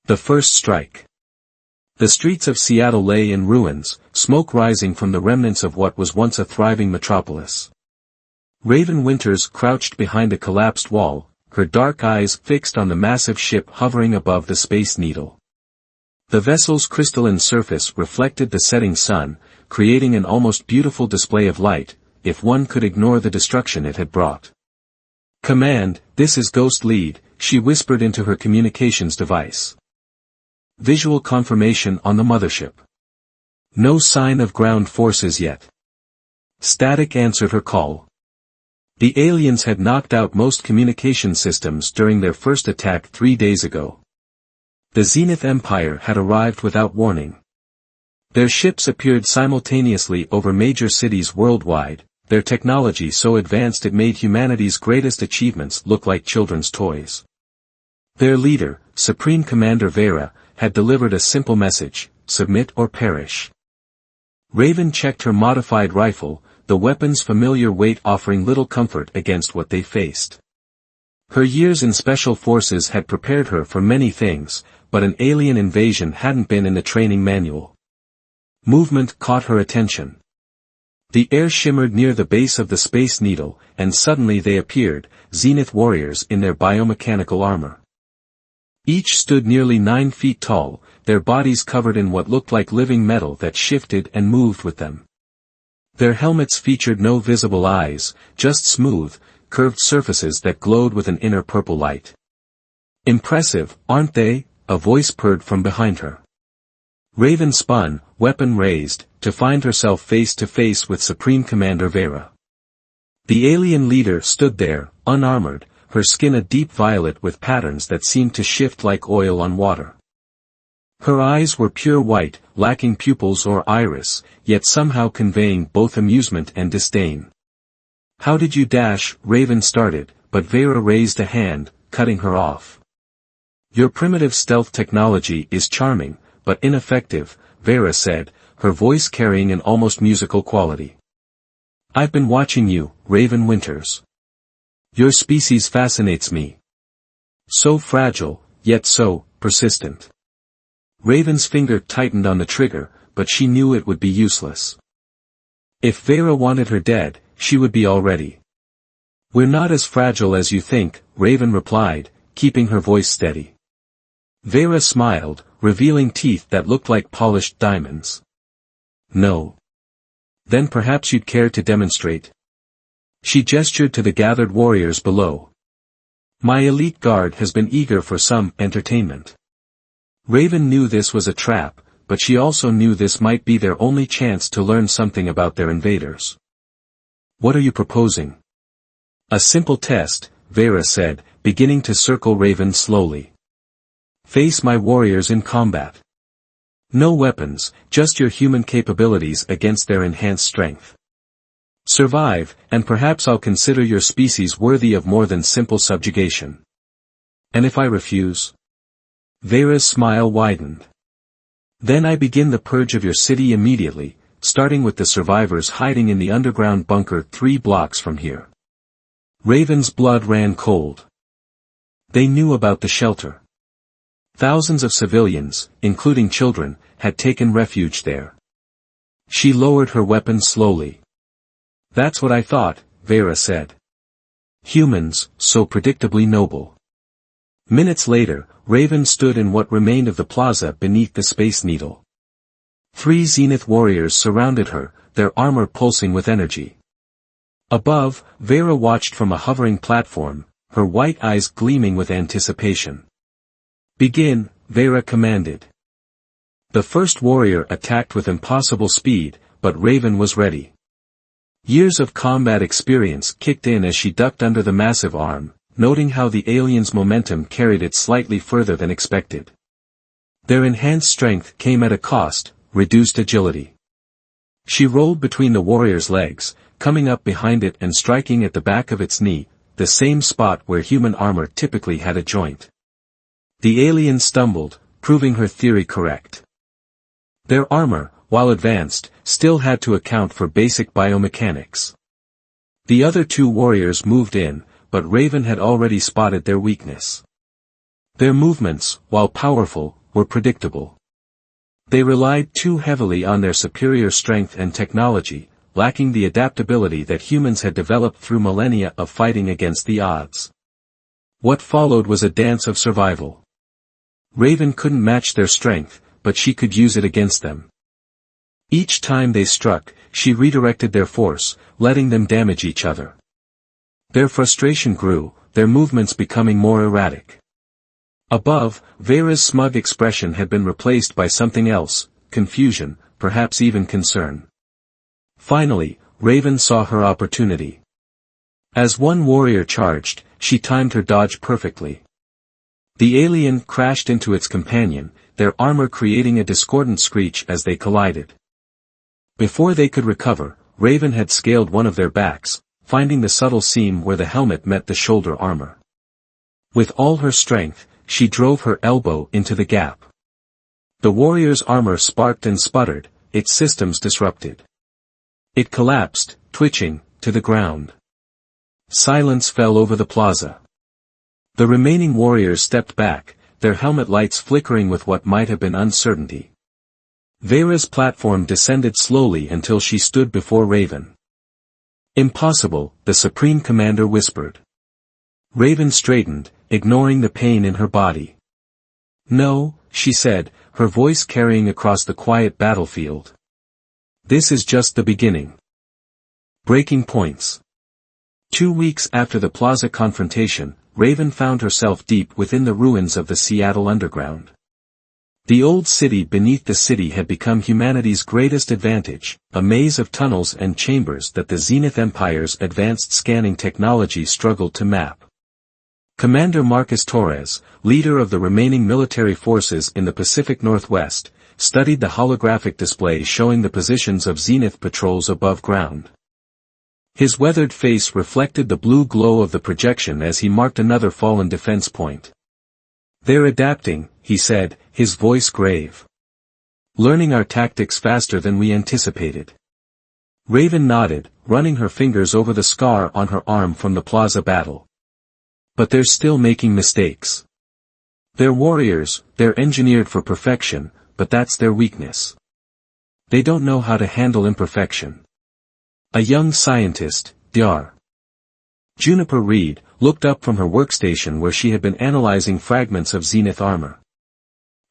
The first strike. The streets of Seattle lay in ruins, smoke rising from the remnants of what was once a thriving metropolis. Raven Winters crouched behind a collapsed wall, her dark eyes fixed on the massive ship hovering above the Space Needle. The vessel's crystalline surface reflected the setting sun, creating an almost beautiful display of light, if one could ignore the destruction it had brought. "Command, this is Ghost Lead," she whispered into her communications device. Visual confirmation on the mothership. No sign of ground forces yet. Static answered her call. The aliens had knocked out most communication systems during their first attack 3 days ago. The Zenith Empire had arrived without warning. Their ships appeared simultaneously over major cities worldwide, their technology so advanced it made humanity's greatest achievements look like children's toys. Their leader, Supreme Commander Vera, had delivered a simple message: submit or perish. Raven checked her modified rifle, the weapon's familiar weight offering little comfort against what they faced. Her years in special forces had prepared her for many things, but an alien invasion hadn't been in the training manual. Movement caught her attention. The air shimmered near the base of the Space Needle, and suddenly they appeared, Zenith warriors in their biomechanical armor. Each stood nearly 9 feet tall, their bodies covered in what looked like living metal that shifted and moved with them. Their helmets featured no visible eyes, just smooth, curved surfaces that glowed with an inner purple light. "Impressive, aren't they?" a voice purred from behind her. Raven spun, weapon raised, to find herself face to face with Supreme Commander Vera. The alien leader stood there, unarmored, her skin a deep violet with patterns that seemed to shift like oil on water. Her eyes were pure white, lacking pupils or iris, yet somehow conveying both amusement and disdain. "How did you dash?" Raven started, but Vera raised a hand, cutting her off. "Your primitive stealth technology is charming, but ineffective," Vera said, her voice carrying an almost musical quality. "I've been watching you, Raven Winters. Your species fascinates me. So fragile, yet so persistent." Raven's finger tightened on the trigger, but she knew it would be useless. If Vera wanted her dead, she would be already. "We're not as fragile as you think," Raven replied, keeping her voice steady. Vera smiled, revealing teeth that looked like polished diamonds. "No. Then perhaps you'd care to demonstrate?" She gestured to the gathered warriors below. "My elite guard has been eager for some entertainment." Raven knew this was a trap, but she also knew this might be their only chance to learn something about their invaders. "What are you proposing?" "A simple test," Vera said, beginning to circle Raven slowly. "Face my warriors in combat. No weapons, just your human capabilities against their enhanced strength. Survive, and perhaps I'll consider your species worthy of more than simple subjugation." "And if I refuse?" Vera's smile widened. "Then I begin the purge of your city immediately, starting with the survivors hiding in the underground bunker 3 blocks from here." Raven's blood ran cold. They knew about the shelter. Thousands of civilians, including children, had taken refuge there. She lowered her weapon slowly. "That's what I thought," Vera said. "Humans, so predictably noble." Minutes later, Raven stood in what remained of the plaza beneath the Space Needle. 3 Zenith warriors surrounded her, their armor pulsing with energy. Above, Vera watched from a hovering platform, her white eyes gleaming with anticipation. "Begin," Vera commanded. The first warrior attacked with impossible speed, but Raven was ready. Years of combat experience kicked in as she ducked under the massive arm, noting how the alien's momentum carried it slightly further than expected. Their enhanced strength came at a cost, reduced agility. She rolled between the warrior's legs, coming up behind it and striking at the back of its knee, the same spot where human armor typically had a joint. The alien stumbled, proving her theory correct. Their armor, while advanced, still had to account for basic biomechanics. The other 2 warriors moved in, but Raven had already spotted their weakness. Their movements, while powerful, were predictable. They relied too heavily on their superior strength and technology, lacking the adaptability that humans had developed through millennia of fighting against the odds. What followed was a dance of survival. Raven couldn't match their strength, but she could use it against them. Each time they struck, she redirected their force, letting them damage each other. Their frustration grew, their movements becoming more erratic. Above, Vera's smug expression had been replaced by something else, confusion, perhaps even concern. Finally, Raven saw her opportunity. As one warrior charged, she timed her dodge perfectly. The alien crashed into its companion, their armor creating a discordant screech as they collided. Before they could recover, Raven had scaled one of their backs, finding the subtle seam where the helmet met the shoulder armor. With all her strength, she drove her elbow into the gap. The warrior's armor sparked and sputtered, its systems disrupted. It collapsed, twitching, to the ground. Silence fell over the plaza. The remaining warriors stepped back, their helmet lights flickering with what might have been uncertainty. Vera's platform descended slowly until she stood before Raven. "Impossible," the Supreme Commander whispered. Raven straightened, ignoring the pain in her body. "No," she said, her voice carrying across the quiet battlefield. "This is just the beginning." Breaking points. 2 weeks after the plaza confrontation, Raven found herself deep within the ruins of the Seattle Underground. The old city beneath the city had become humanity's greatest advantage, a maze of tunnels and chambers that the Zenith Empire's advanced scanning technology struggled to map. Commander Marcus Torres, leader of the remaining military forces in the Pacific Northwest, studied the holographic display showing the positions of Zenith patrols above ground. His weathered face reflected the blue glow of the projection as he marked another fallen defense point. "They're adapting," he said, his voice grave. "Learning our tactics faster than we anticipated." Raven nodded, running her fingers over the scar on her arm from the plaza battle. "But they're still making mistakes. They're warriors, they're engineered for perfection, but that's their weakness. They don't know how to handle imperfection." A young scientist, Dr. Juniper Reed, looked up from her workstation where she had been analyzing fragments of Zenith armor.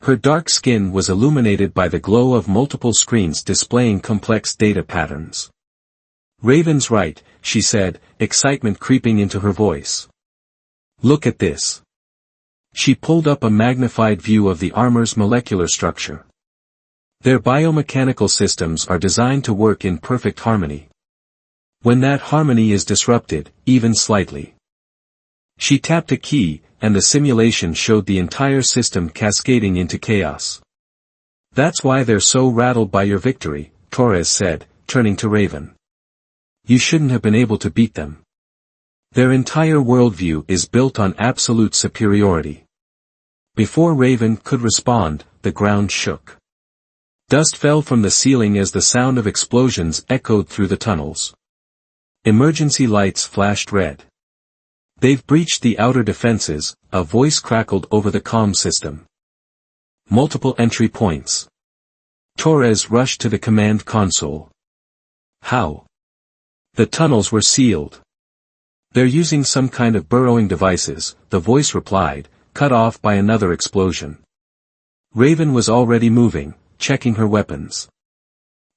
Her dark skin was illuminated by the glow of multiple screens displaying complex data patterns. "Raven's right," she said, excitement creeping into her voice. "Look at this." She pulled up a magnified view of the armor's molecular structure. Their biomechanical systems are designed to work in perfect harmony. When that harmony is disrupted, even slightly. She tapped a key, and the simulation showed the entire system cascading into chaos. "That's why they're so rattled by your victory," Torres said, turning to Raven. "You shouldn't have been able to beat them. Their entire worldview is built on absolute superiority." Before Raven could respond, the ground shook. Dust fell from the ceiling as the sound of explosions echoed through the tunnels. Emergency lights flashed red. "They've breached the outer defenses," a voice crackled over the comm system. "Multiple entry points." Torres rushed to the command console. "How?" "The tunnels were sealed. They're using some kind of burrowing devices," the voice replied, cut off by another explosion. Raven was already moving, checking her weapons.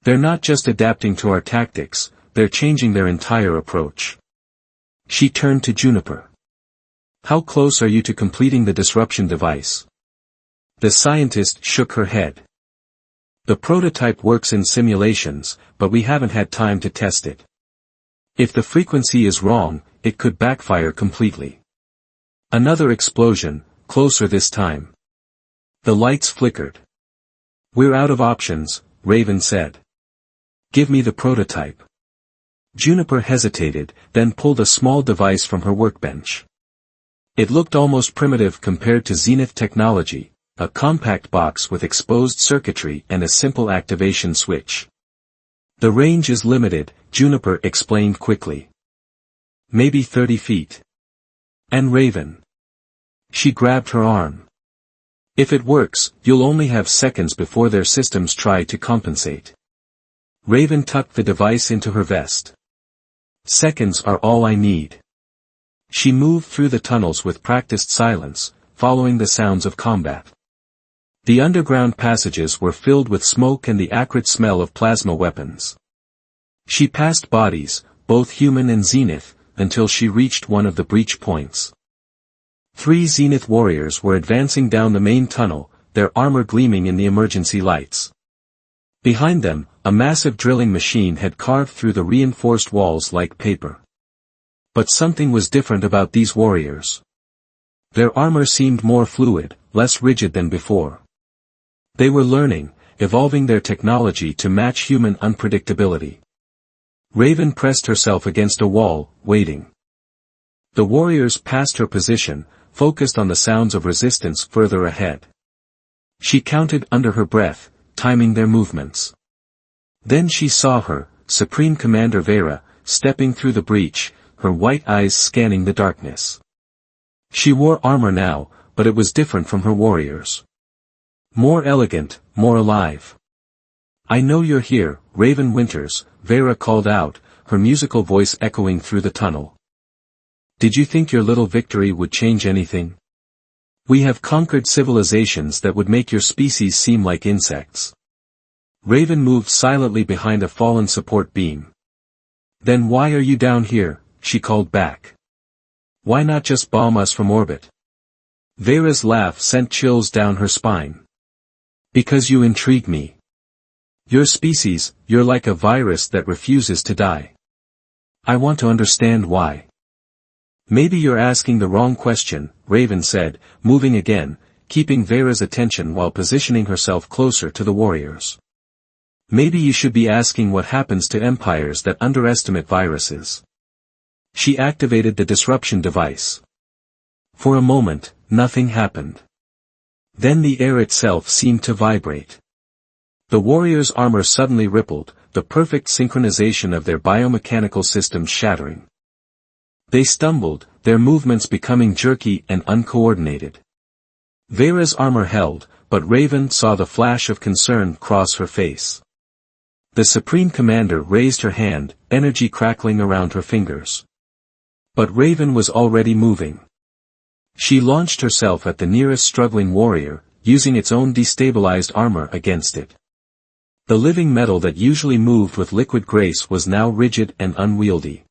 "They're not just adapting to our tactics, they're changing their entire approach." She turned to Juniper. "How close are you to completing the disruption device?" The scientist shook her head. "The prototype works in simulations, but we haven't had time to test it. If the frequency is wrong, it could backfire completely." Another explosion, closer this time. The lights flickered. "We're out of options," Raven said. "Give me the prototype." Juniper hesitated, then pulled a small device from her workbench. It looked almost primitive compared to Zenith technology, a compact box with exposed circuitry and a simple activation switch. "The range is limited," Juniper explained quickly. "Maybe 30 feet. And Raven." She grabbed her arm. If it works, you'll only have seconds before their systems try to compensate. Raven tucked the device into her vest. Seconds are all I need. She moved through the tunnels with practiced silence, following the sounds of combat. The underground passages were filled with smoke and the acrid smell of plasma weapons. She passed bodies, both human and Zenith, until she reached one of the breach points. 3 Zenith warriors were advancing down the main tunnel, their armor gleaming in the emergency lights. Behind them, a massive drilling machine had carved through the reinforced walls like paper. But something was different about these warriors. Their armor seemed more fluid, less rigid than before. They were learning, evolving their technology to match human unpredictability. Raven pressed herself against a wall, waiting. The warriors passed her position, focused on the sounds of resistance further ahead. She counted under her breath, timing their movements. Then she saw her, Supreme Commander Vera, stepping through the breach, her white eyes scanning the darkness. She wore armor now, but it was different from her warriors. More elegant, more alive. "I know you're here, Raven Winters," Vera called out, her musical voice echoing through the tunnel. "Did you think your little victory would change anything? We have conquered civilizations that would make your species seem like insects." Raven moved silently behind a fallen support beam. "Then why are you down here?" she called back. "Why not just bomb us from orbit?" Vera's laugh sent chills down her spine. "Because you intrigue me. Your species, you're like a virus that refuses to die. I want to understand why." "Maybe you're asking the wrong question," Raven said, moving again, keeping Vera's attention while positioning herself closer to the warriors. "Maybe you should be asking what happens to empires that underestimate viruses." She activated the disruption device. For a moment, nothing happened. Then the air itself seemed to vibrate. The warriors' armor suddenly rippled, the perfect synchronization of their biomechanical systems shattering. They stumbled, their movements becoming jerky and uncoordinated. Vera's armor held, but Raven saw the flash of concern cross her face. The Supreme Commander raised her hand, energy crackling around her fingers. But Raven was already moving. She launched herself at the nearest struggling warrior, using its own destabilized armor against it. The living metal that usually moved with liquid grace was now rigid and unwieldy.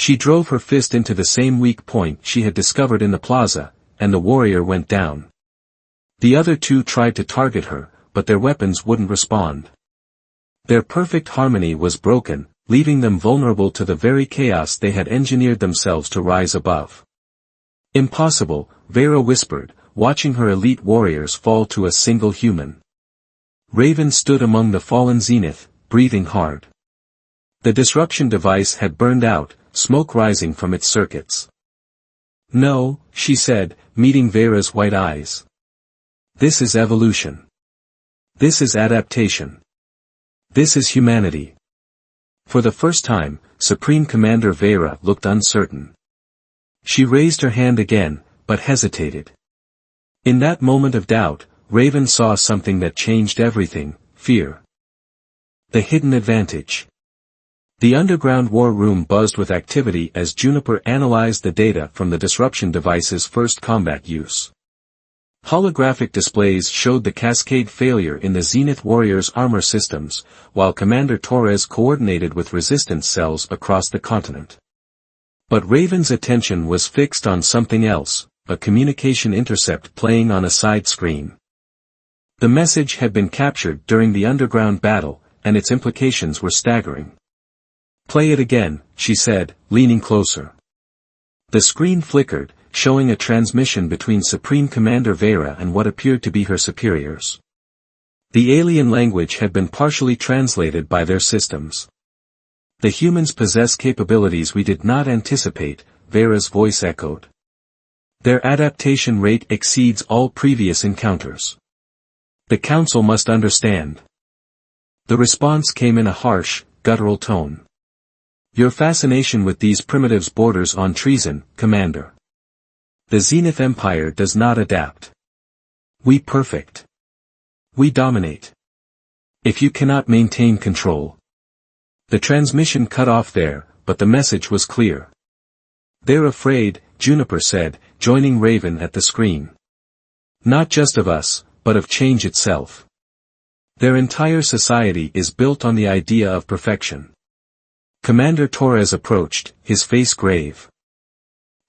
She drove her fist into the same weak point she had discovered in the plaza, and the warrior went down. The other 2 tried to target her, but their weapons wouldn't respond. Their perfect harmony was broken, leaving them vulnerable to the very chaos they had engineered themselves to rise above. "Impossible," Vera whispered, watching her elite warriors fall to a single human. Raven stood among the fallen Zenith, breathing hard. The disruption device had burned out, smoke rising from its circuits. "No," she said, meeting Vera's white eyes. "This is evolution. This is adaptation. This is humanity." For the first time, Supreme Commander Vera looked uncertain. She raised her hand again, but hesitated. In that moment of doubt, Raven saw something that changed everything: fear. The hidden advantage. The underground war room buzzed with activity as Juniper analyzed the data from the disruption device's first combat use. Holographic displays showed the cascade failure in the Zenith Warriors' armor systems, while Commander Torres coordinated with resistance cells across the continent. But Raven's attention was fixed on something else, a communication intercept playing on a side screen. The message had been captured during the underground battle, and its implications were staggering. "Play it again," she said, leaning closer. The screen flickered, showing a transmission between Supreme Commander Vera and what appeared to be her superiors. The alien language had been partially translated by their systems. "The humans possess capabilities we did not anticipate," Vera's voice echoed. "Their adaptation rate exceeds all previous encounters. The Council must understand." The response came in a harsh, guttural tone. "Your fascination with these primitives borders on treason, Commander. The Zenith Empire does not adapt. We perfect. We dominate. If you cannot maintain control. The transmission cut off there, but the message was clear. They're afraid, Juniper said, joining Raven at the screen. Not just of us, but of change itself. Their entire society is built on the idea of perfection. Commander Torres approached, his face grave.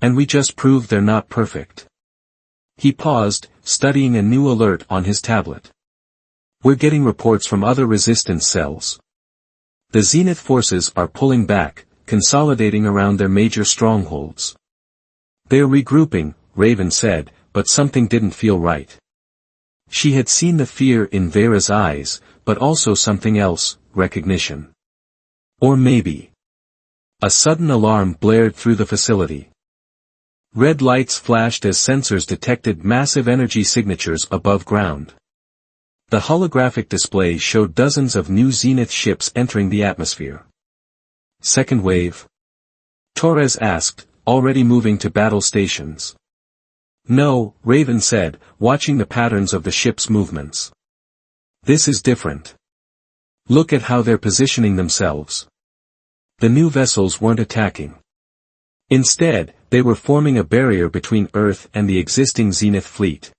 And we just proved they're not perfect. He paused, studying a new alert on his tablet. We're getting reports from other resistance cells. The Zenith forces are pulling back, consolidating around their major strongholds. They're regrouping, Raven said, but something didn't feel right. She had seen the fear in Vera's eyes, but also something else, recognition. Or maybe. A sudden alarm blared through the facility. Red lights flashed as sensors detected massive energy signatures above ground. The holographic display showed dozens of new Zenith ships entering the atmosphere. Second wave? Torres asked, already moving to battle stations. No, Raven said, watching the patterns of the ship's movements. This is different. Look at how they're positioning themselves. The new vessels weren't attacking. Instead, they were forming a barrier between Earth and the existing Zenith fleet.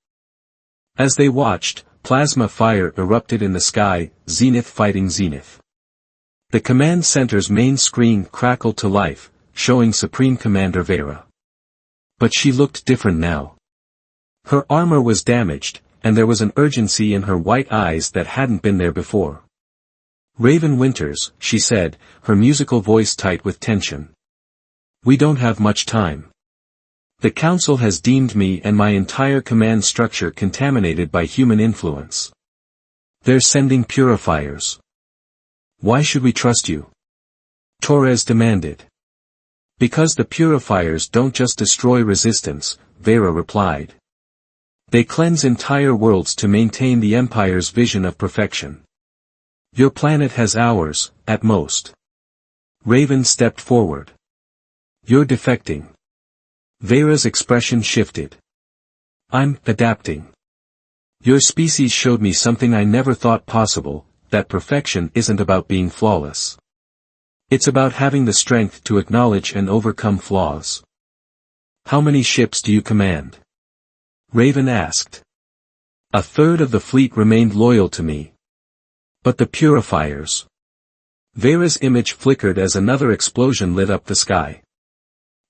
As they watched, plasma fire erupted in the sky, Zenith fighting Zenith. The command center's main screen crackled to life, showing Supreme Commander Vera. But she looked different now. Her armor was damaged, and there was an urgency in her white eyes that hadn't been there before. Raven Winters, she said, her musical voice tight with tension. We don't have much time. The Council has deemed me and my entire command structure contaminated by human influence. They're sending purifiers. Why should we trust you? Torres demanded. Because the purifiers don't just destroy resistance, Vera replied. They cleanse entire worlds to maintain the Empire's vision of perfection. Your planet has hours, at most. Raven stepped forward. You're defecting. Vera's expression shifted. I'm adapting. Your species showed me something I never thought possible, that perfection isn't about being flawless. It's about having the strength to acknowledge and overcome flaws. How many ships do you command? Raven asked. A third of the fleet remained loyal to me. But the purifiers. Vera's image flickered as another explosion lit up the sky.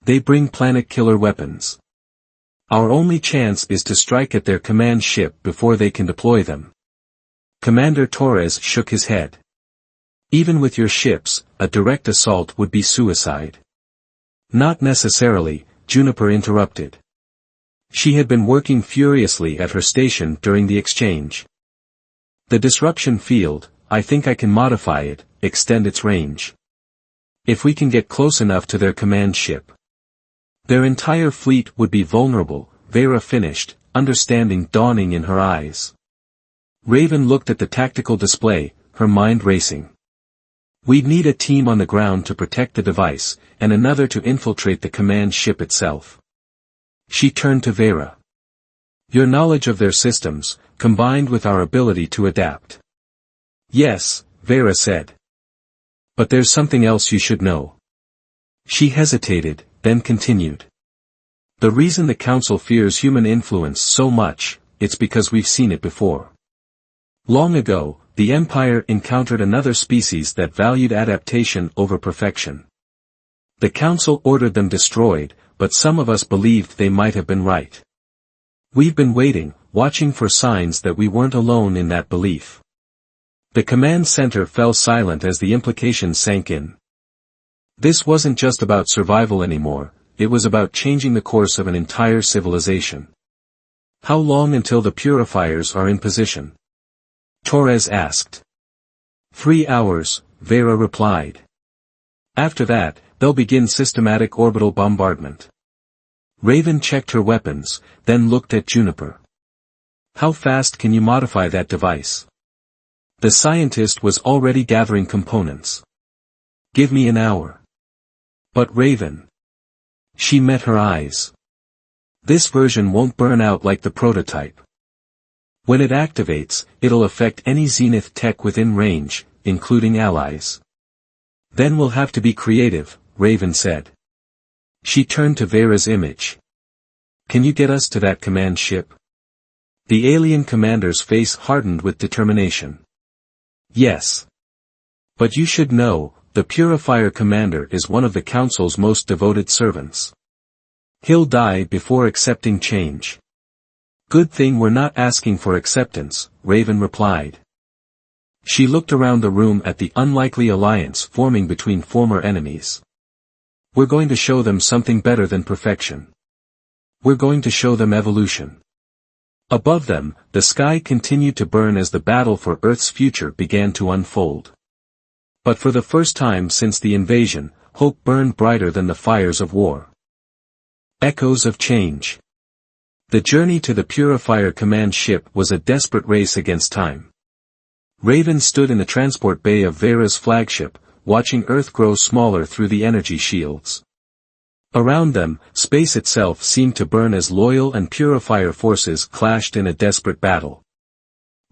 They bring planet-killer weapons. Our only chance is to strike at their command ship before they can deploy them. Commander Torres shook his head. Even with your ships, a direct assault would be suicide. Not necessarily, Juniper interrupted. She had been working furiously at her station during the exchange. The disruption field, I think I can modify it, extend its range. If we can get close enough to their command ship. Their entire fleet would be vulnerable, Vera finished, understanding dawning in her eyes. Raven looked at the tactical display, her mind racing. We'd need a team on the ground to protect the device, and another to infiltrate the command ship itself. She turned to Vera. Your knowledge of their systems, combined with our ability to adapt. Yes, Vera said. But there's something else you should know. She hesitated, then continued. The reason the Council fears human influence so much, it's because we've seen it before. Long ago, the Empire encountered another species that valued adaptation over perfection. The Council ordered them destroyed, but some of us believed they might have been right. We've been waiting, watching for signs that we weren't alone in that belief. The command center fell silent as the implications sank in. This wasn't just about survival anymore, it was about changing the course of an entire civilization. How long until the purifiers are in position? Torres asked. 3 hours, Vera replied. After that, they'll begin systematic orbital bombardment. Raven checked her weapons, then looked at Juniper. How fast can you modify that device? The scientist was already gathering components. Give me an hour. But Raven. She met her eyes. This version won't burn out like the prototype. When it activates, it'll affect any Zenith tech within range, including allies. Then we'll have to be creative, Raven said. She turned to Vera's image. Can you get us to that command ship? The alien commander's face hardened with determination. Yes. But you should know, the Purifier commander is one of the Council's most devoted servants. He'll die before accepting change. Good thing we're not asking for acceptance, Raven replied. She looked around the room at the unlikely alliance forming between former enemies. We're going to show them something better than perfection. We're going to show them evolution. Above them, the sky continued to burn as the battle for Earth's future began to unfold. But for the first time since the invasion, hope burned brighter than the fires of war. Echoes of change. The journey to the Purifier command ship was a desperate race against time. Raven stood in the transport bay of Vera's flagship, watching Earth grow smaller through the energy shields. Around them, space itself seemed to burn as loyal and Purifier forces clashed in a desperate battle.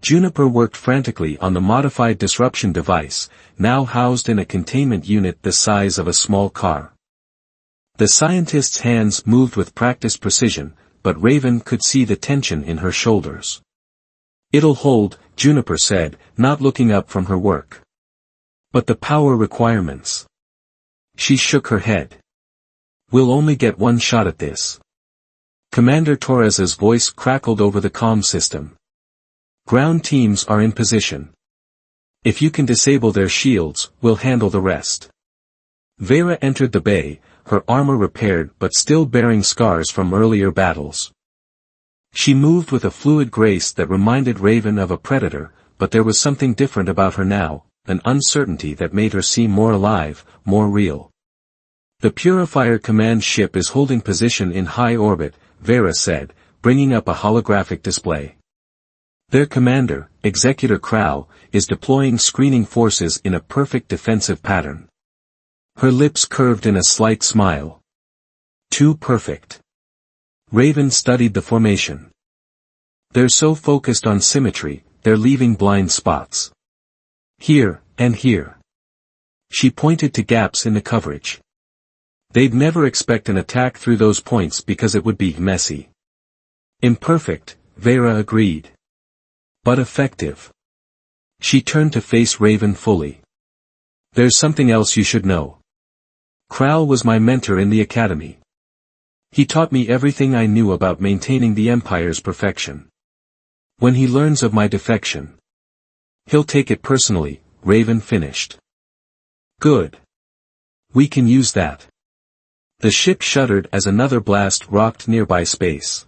Juniper worked frantically on the modified disruption device, now housed in a containment unit the size of a small car. The scientist's hands moved with practiced precision, but Raven could see the tension in her shoulders. It'll hold, Juniper said, not looking up from her work. But the power requirements. She shook her head. We'll only get one shot at this. Commander Torres's voice crackled over the comm system. Ground teams are in position. If you can disable their shields, we'll handle the rest. Vera entered the bay, her armor repaired but still bearing scars from earlier battles. She moved with a fluid grace that reminded Raven of a predator, but there was something different about her now, an uncertainty that made her seem more alive, more real. The Purifier command ship is holding position in high orbit, Vera said, bringing up a holographic display. Their commander, Executor Crow, is deploying screening forces in a perfect defensive pattern. Her lips curved in a slight smile. Too perfect. Raven studied the formation. They're so focused on symmetry, they're leaving blind spots. Here, and here. She pointed to gaps in the coverage. They'd never expect an attack through those points because it would be messy. Imperfect, Vera agreed. But effective. She turned to face Raven fully. There's something else you should know. Crow was my mentor in the academy. He taught me everything I knew about maintaining the Empire's perfection. When he learns of my defection, he'll take it personally, Raven finished. Good. We can use that. The ship shuddered as another blast rocked nearby space.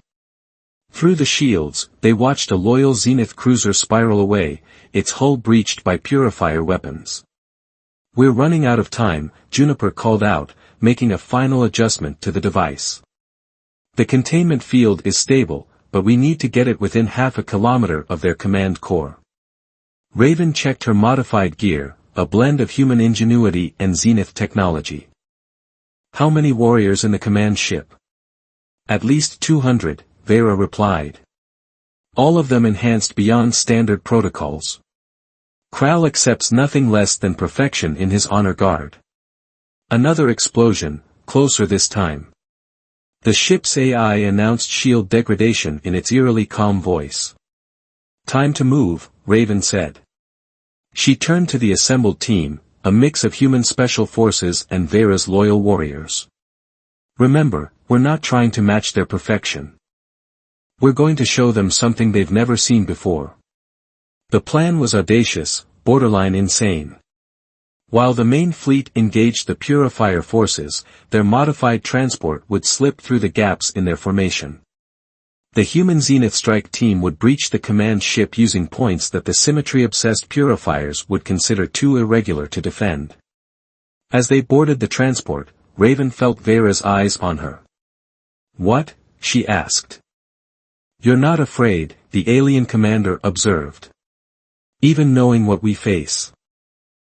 Through the shields, they watched a loyal Zenith cruiser spiral away, its hull breached by Purifier weapons. We're running out of time, Juniper called out, making a final adjustment to the device. The containment field is stable, but we need to get it within half a kilometer of their command core. Raven checked her modified gear, a blend of human ingenuity and Zenith technology. How many warriors in the command ship? At least 200, Vera replied. All of them enhanced beyond standard protocols. Kral accepts nothing less than perfection in his honor guard. Another explosion, closer this time. The ship's AI announced shield degradation in its eerily calm voice. Time to move, Raven said. She turned to the assembled team, a mix of human special forces and Vera's loyal warriors. Remember, we're not trying to match their perfection. We're going to show them something they've never seen before. The plan was audacious, borderline insane. While the main fleet engaged the Purifier forces, their modified transport would slip through the gaps in their formation. The human Zenith strike team would breach the command ship using points that the symmetry-obsessed Purifiers would consider too irregular to defend. As they boarded the transport, Raven felt Vera's eyes on her. What? She asked. You're not afraid, the alien commander observed. Even knowing what we face.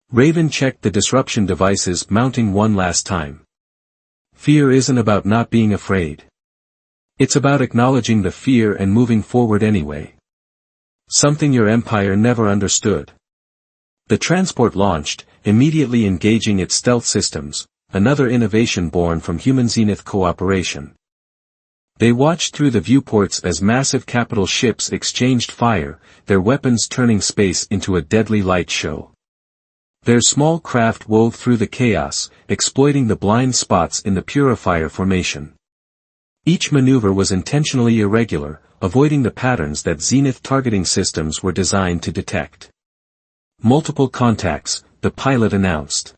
Raven checked the disruption devices mounting one last time. Fear isn't about not being afraid. It's about acknowledging the fear and moving forward anyway. Something your empire never understood. The transport launched, immediately engaging its stealth systems, another innovation born from human-Zenith cooperation. They watched through the viewports as massive capital ships exchanged fire, their weapons turning space into a deadly light show. Their small craft wove through the chaos, exploiting the blind spots in the Purifier formation. Each maneuver was intentionally irregular, avoiding the patterns that Zenith targeting systems were designed to detect. Multiple contacts, the pilot announced.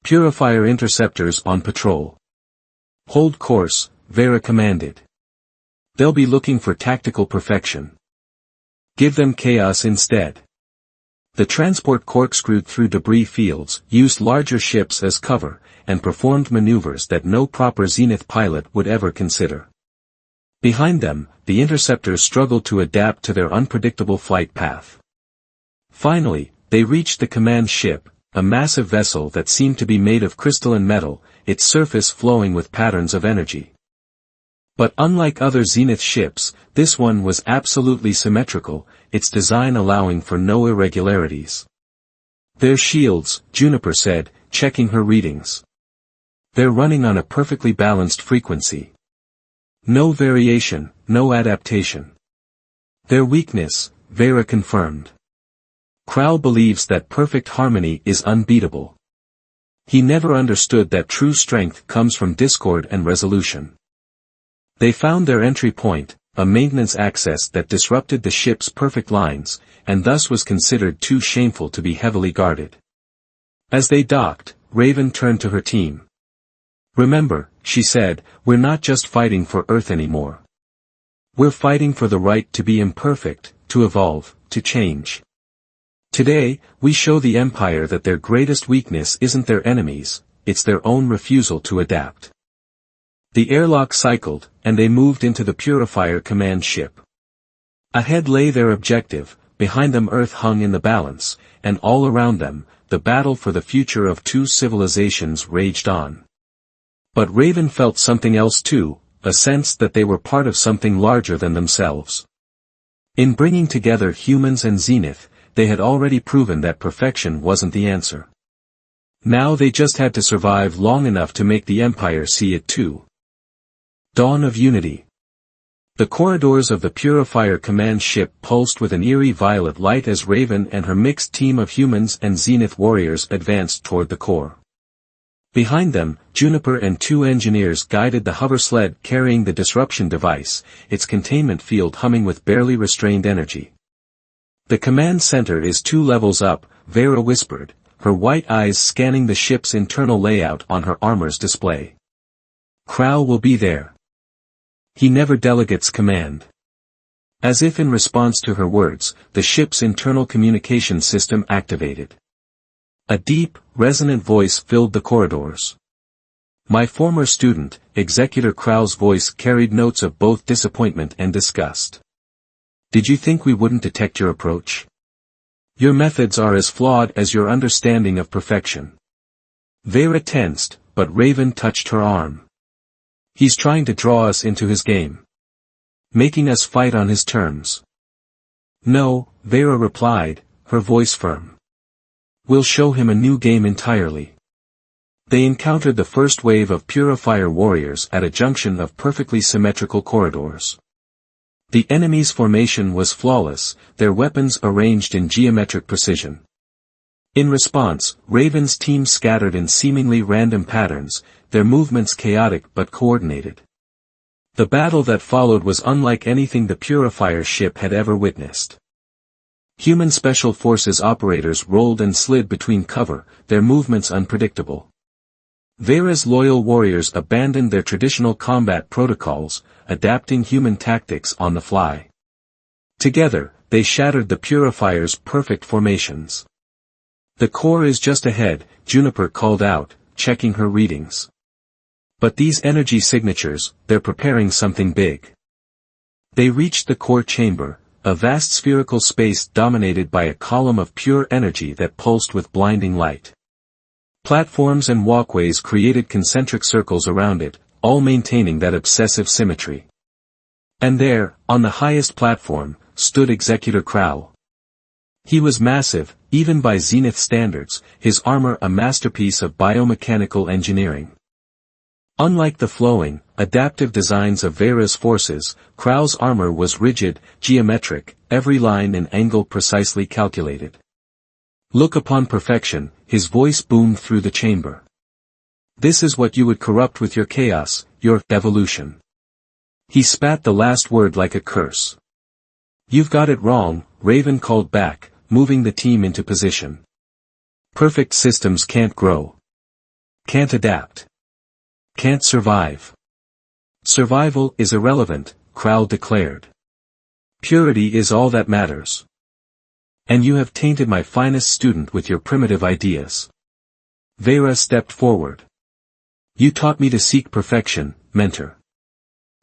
Purifier interceptors on patrol. Hold course, Vera commanded. They'll be looking for tactical perfection. Give them chaos instead. The transport corkscrewed through debris fields, used larger ships as cover, and performed maneuvers that no proper Zenith pilot would ever consider. Behind them, the interceptors struggled to adapt to their unpredictable flight path. Finally, they reached the command ship, a massive vessel that seemed to be made of crystalline metal, its surface flowing with patterns of energy. But unlike other Zenith ships, this one was absolutely symmetrical, its design allowing for no irregularities. Their shields, Juniper said, checking her readings. They're running on a perfectly balanced frequency. No variation, no adaptation. Their weakness, Vera confirmed. Krau believes that perfect harmony is unbeatable. He never understood that true strength comes from discord and resolution. They found their entry point, a maintenance access that disrupted the ship's perfect lines, and thus was considered too shameful to be heavily guarded. As they docked, Raven turned to her team. Remember, she said, we're not just fighting for Earth anymore. We're fighting for the right to be imperfect, to evolve, to change. Today, we show the Empire that their greatest weakness isn't their enemies, it's their own refusal to adapt. The airlock cycled, and they moved into the Purifier command ship. Ahead lay their objective, behind them Earth hung in the balance, and all around them, the battle for the future of two civilizations raged on. But Raven felt something else too, a sense that they were part of something larger than themselves. In bringing together humans and Zenith, they had already proven that perfection wasn't the answer. Now they just had to survive long enough to make the Empire see it too. Dawn of Unity. The corridors of the Purifier command ship pulsed with an eerie violet light as Raven and her mixed team of humans and Zenith warriors advanced toward the core. Behind them, Juniper and two engineers guided the hover sled carrying the disruption device, its containment field humming with barely restrained energy. The command center is 2 levels up, Vera whispered, her white eyes scanning the ship's internal layout on her armor's display. Krau will be there. He never delegates command. As if in response to her words, the ship's internal communication system activated. A deep, resonant voice filled the corridors. My former student, Executor Krau's voice carried notes of both disappointment and disgust. Did you think we wouldn't detect your approach? Your methods are as flawed as your understanding of perfection. Vera tensed, but Raven touched her arm. He's trying to draw us into his game. Making us fight on his terms. No, Vera replied, her voice firm. We'll show him a new game entirely. They encountered the first wave of Purifier warriors at a junction of perfectly symmetrical corridors. The enemy's formation was flawless, their weapons arranged in geometric precision. In response, Raven's team scattered in seemingly random patterns, their movements chaotic but coordinated. The battle that followed was unlike anything the Purifier ship had ever witnessed. Human Special Forces operators rolled and slid between cover, their movements unpredictable. Vera's loyal warriors abandoned their traditional combat protocols, adapting human tactics on the fly. Together, they shattered the Purifier's perfect formations. The core is just ahead, Juniper called out, checking her readings. But these energy signatures, they're preparing something big. They reached the core chamber, a vast spherical space dominated by a column of pure energy that pulsed with blinding light. Platforms and walkways created concentric circles around it, all maintaining that obsessive symmetry. And there, on the highest platform, stood Executor Crowl. He was massive, even by Zenith standards, his armor a masterpiece of biomechanical engineering. Unlike the flowing, adaptive designs of Vera's forces, Crowl's armor was rigid, geometric, every line and angle precisely calculated. Look upon perfection, his voice boomed through the chamber. This is what you would corrupt with your chaos, your evolution. He spat the last word like a curse. You've got it wrong, Raven called back, moving the team into position. Perfect systems can't grow. Can't adapt. Can't survive. Survival is irrelevant, Crowl declared. Purity is all that matters. And you have tainted my finest student with your primitive ideas. Vera stepped forward. You taught me to seek perfection, mentor.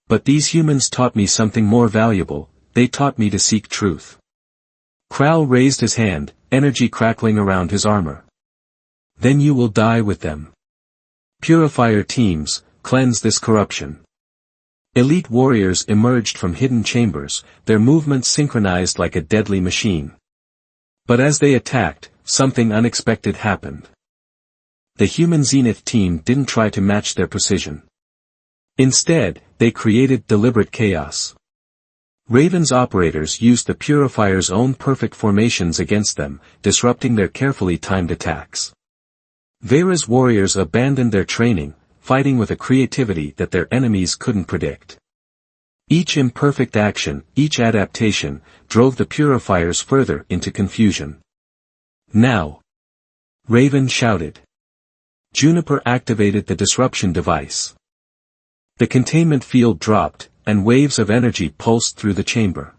But these humans taught me something more valuable, they taught me to seek truth. Crowl raised his hand, energy crackling around his armor. Then you will die with them. Purifier teams, cleanse this corruption. Elite warriors emerged from hidden chambers, their movements synchronized like a deadly machine. But as they attacked, something unexpected happened. The human Zenith team didn't try to match their precision. Instead, they created deliberate chaos. Raven's operators used the Purifier's own perfect formations against them, disrupting their carefully timed attacks. Vera's warriors abandoned their training, fighting with a creativity that their enemies couldn't predict. Each imperfect action, each adaptation, drove the Purifiers further into confusion. Now! Raven shouted. Juniper activated the disruption device. The containment field dropped, and waves of energy pulsed through the chamber.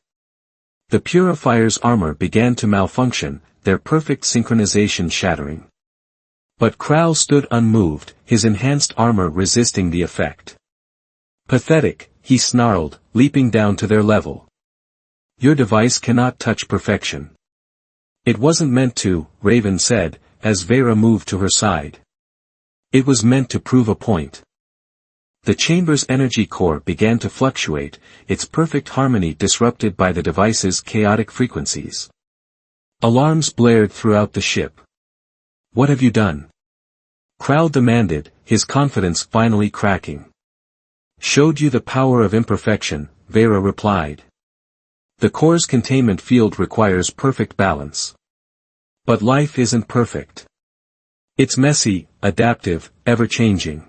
The Purifier's armor began to malfunction, their perfect synchronization shattering. But Crowl stood unmoved, his enhanced armor resisting the effect. Pathetic, he snarled, leaping down to their level. Your device cannot touch perfection. It wasn't meant to, Raven said, as Vera moved to her side. It was meant to prove a point. The chamber's energy core began to fluctuate, its perfect harmony disrupted by the device's chaotic frequencies. Alarms blared throughout the ship. What have you done? Crowl demanded, his confidence finally cracking. Showed you the power of imperfection, Vera replied. The core's containment field requires perfect balance. But life isn't perfect. It's messy, adaptive, ever-changing.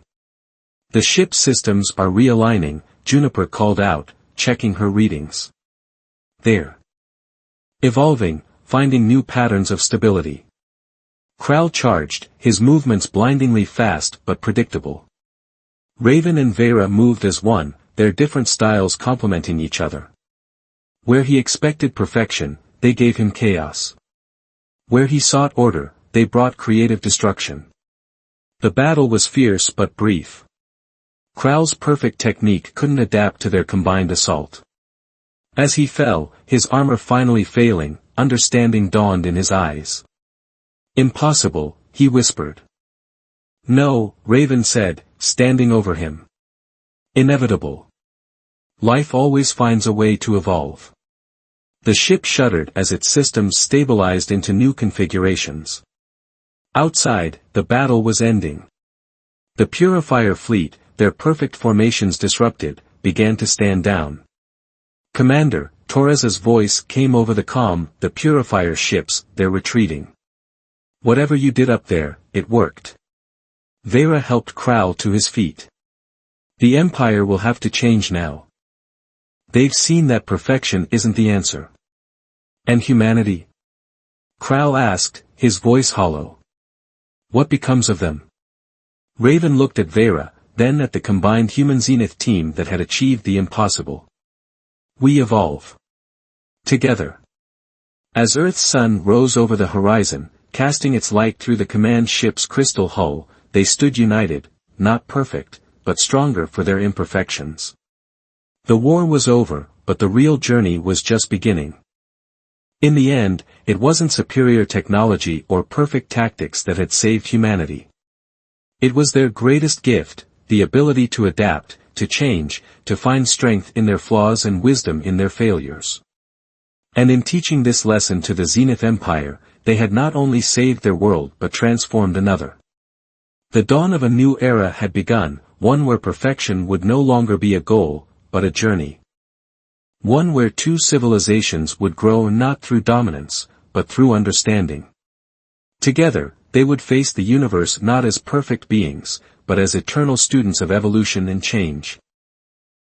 The ship's systems are realigning, Juniper called out, checking her readings. They're evolving, finding new patterns of stability. Crowl charged, his movements blindingly fast but predictable. Raven and Vera moved as one, their different styles complementing each other. Where he expected perfection, they gave him chaos. Where he sought order, they brought creative destruction. The battle was fierce but brief. Crowl's perfect technique couldn't adapt to their combined assault. As he fell, his armor finally failing, understanding dawned in his eyes. Impossible, he whispered. No, Raven said, standing over him. Inevitable. Life always finds a way to evolve. The ship shuddered as its systems stabilized into new configurations. Outside, the battle was ending. The Purifier fleet, their perfect formations disrupted, began to stand down. Commander, Torres's voice came over the comm, the Purifier ships, they're retreating. Whatever you did up there, it worked. Vera helped Crowl to his feet. The Empire will have to change now. They've seen that perfection isn't the answer. And humanity? Crowl asked, his voice hollow. What becomes of them? Raven looked at Vera, then at the combined human Zenith team that had achieved the impossible. We evolve. Together. As Earth's sun rose over the horizon, casting its light through the command ship's crystal hull, they stood united, not perfect, but stronger for their imperfections. The war was over, but the real journey was just beginning. In the end, it wasn't superior technology or perfect tactics that had saved humanity. It was their greatest gift, the ability to adapt, to change, to find strength in their flaws and wisdom in their failures. And in teaching this lesson to the Zenith Empire, they had not only saved their world but transformed another. The dawn of a new era had begun, one where perfection would no longer be a goal, but a journey. One where two civilizations would grow not through dominance, but through understanding. Together, they would face the universe not as perfect beings, but as eternal students of evolution and change.